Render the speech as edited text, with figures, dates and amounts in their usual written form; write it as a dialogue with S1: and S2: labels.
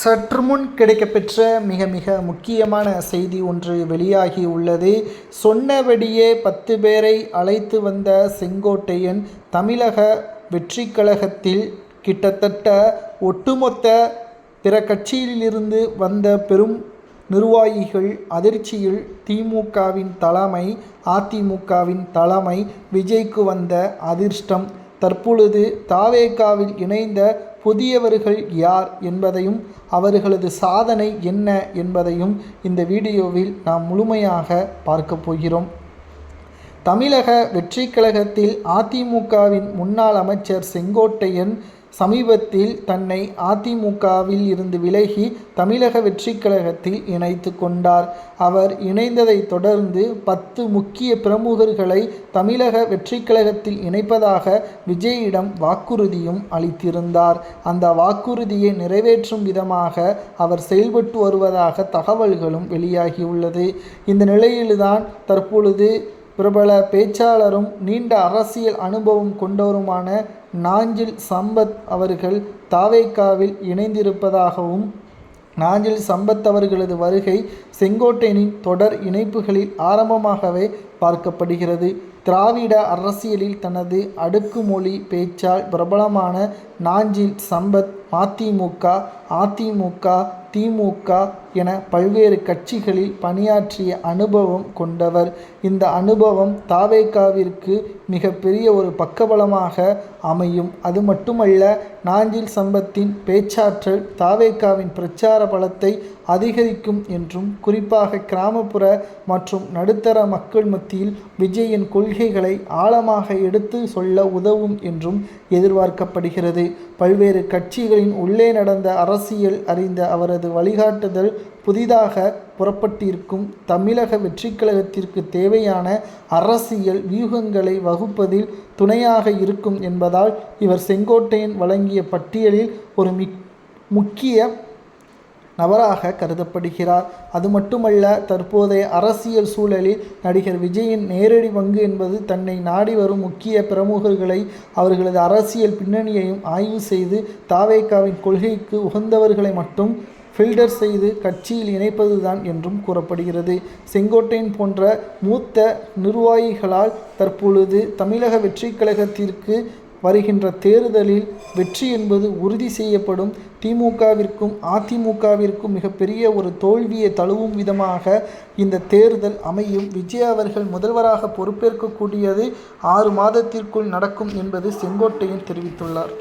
S1: சற்று முன் கிடைக்கப்பெற்ற மிக முக்கியமான செய்தி ஒன்று வெளியாகி உள்ளது. சொன்னபடியே 10 பேரை அழைத்து வந்த செங்கோட்டையன் தமிழக வெற்றி கழகத்தில் கிட்டத்தட்ட ஒட்டுமொத்த பிற கட்சியிலிருந்து வந்த பெரும் நிர்வாகிகள் அதிர்ச்சியில். திமுகவின் தலைமை, அதிமுகவின் தலைமை, விஜய்க்கு வந்த அதிர்ஷ்டம். தற்பொழுது தாவேகாவில் இணைந்த புதியவர்கள் யார் என்பதையும் அவர்களது சாதனை என்ன என்பதையும் இந்த வீடியோவில் நாம் முழுமையாக பார்க்க போகிறோம். தமிழக வெற்றி கழகத்தில் அதிமுகவின் முன்னாள் அமைச்சர் செங்கோட்டையன் சமீபத்தில் தன்னை அதிமுகவில் இருந்து விலகி தமிழக வெற்றி கழகத்தில் இணைத்து கொண்டார். அவர் இணைந்ததை தொடர்ந்து 10 முக்கிய பிரமுகர்களை தமிழக வெற்றி கழகத்தில் இணைப்பதாக விஜயிடம் வாக்குறுதியும் அளித்திருந்தார். அந்த வாக்குறுதியை நிறைவேற்றும் விதமாக அவர் செயல்பட்டு வருவதாக தகவல்களும் வெளியாகியுள்ளது. இந்த நிலையில்தான் தற்பொழுது பிரபல பேச்சாளரும் நீண்ட அரசியல் அனுபவம் கொண்டவருமான நாஞ்சில் சம்பத் அவர்கள் தாவேகாவில் இணைந்திருப்பதாகவும், நாஞ்சில் சம்பத் அவர்களது வருகை செங்கோட்டையனின் தொடர் இணைப்புகளில் ஆரம்பமாகவே பார்க்கப்படுகிறது. திராவிட அரசியலில் தனது அடுக்குமொழி பேச்சால் பிரபலமான நாஞ்சில் சம்பத் மதிமுக, அதிமுக, திமுக என பல்வேறு கட்சிகளில் பணியாற்றிய அனுபவம் கொண்டவர். இந்த அனுபவம் தாவேகாவிற்கு மிகப்பெரிய ஒரு பக்கபலமாக அமையும். அது மட்டுமல்ல, நாஞ்சில் சம்பத்தின் பேச்சாற்றல் தாவேகாவின் பிரச்சார பலத்தை அதிகரிக்கும் என்றும், குறிப்பாக கிராமப்புற மற்றும் நடுத்தர மக்கள் மத்தியில் விஜயின் கொள்கைகளை ஆழமாக எடுத்து சொல்ல உதவும் என்றும் எதிர்பார்க்கப்படுகிறது. பல்வேறு கட்சிகளின் உள்ளே நடந்த அரசியல் அறிந்த அவரது வழிகாட்டுதல் புதிதாக புறப்பட்டிருக்கும் தமிழக வெற்றி கழகத்திற்கு தேவையான அரசியல் வியூகங்களை வகுப்பதில் துணையாக இருக்கும் என்பதால் இவர் செங்கோட்டையன் வழங்கிய பட்டியலில் ஒரு முக்கிய நபராக கருதப்படுகிறார். அது மட்டுமல்ல, தற்போதைய அரசியல் சூழலில் நடிகர் விஜயின் நேரடி பங்கு என்பது தன்னை நாடி வரும் முக்கிய பிரமுகர்களை, அவர்களது அரசியல் பின்னணியையும் ஆய்வு செய்து தாவேகாவின் கொள்கைக்கு உகந்தவர்களை மட்டும் ஃபில்டர் செய்து கட்சியில் இணைப்பதுதான் என்றும் கூறப்படுகிறது. செங்கோட்டையன் போன்ற மூத்த நிர்வாகிகளால் தற்பொழுது தமிழக வெற்றி கழகத்திற்கு வருகின்ற தேர்தலில் வெற்றி என்பது உறுதி செய்யப்படும். திமுகவிற்கும் அதிமுகவிற்கும் மிகப்பெரிய ஒரு தோல்வியை தழுவும் விதமாக இந்த தேர்தல் அமையும். விஜய் அவர்கள் முதல்வராக பொறுப்பேற்கக்கூடியது 6 மாதத்திற்குள் நடக்கும் என்பது செங்கோட்டையன் தெரிவித்துள்ளார்.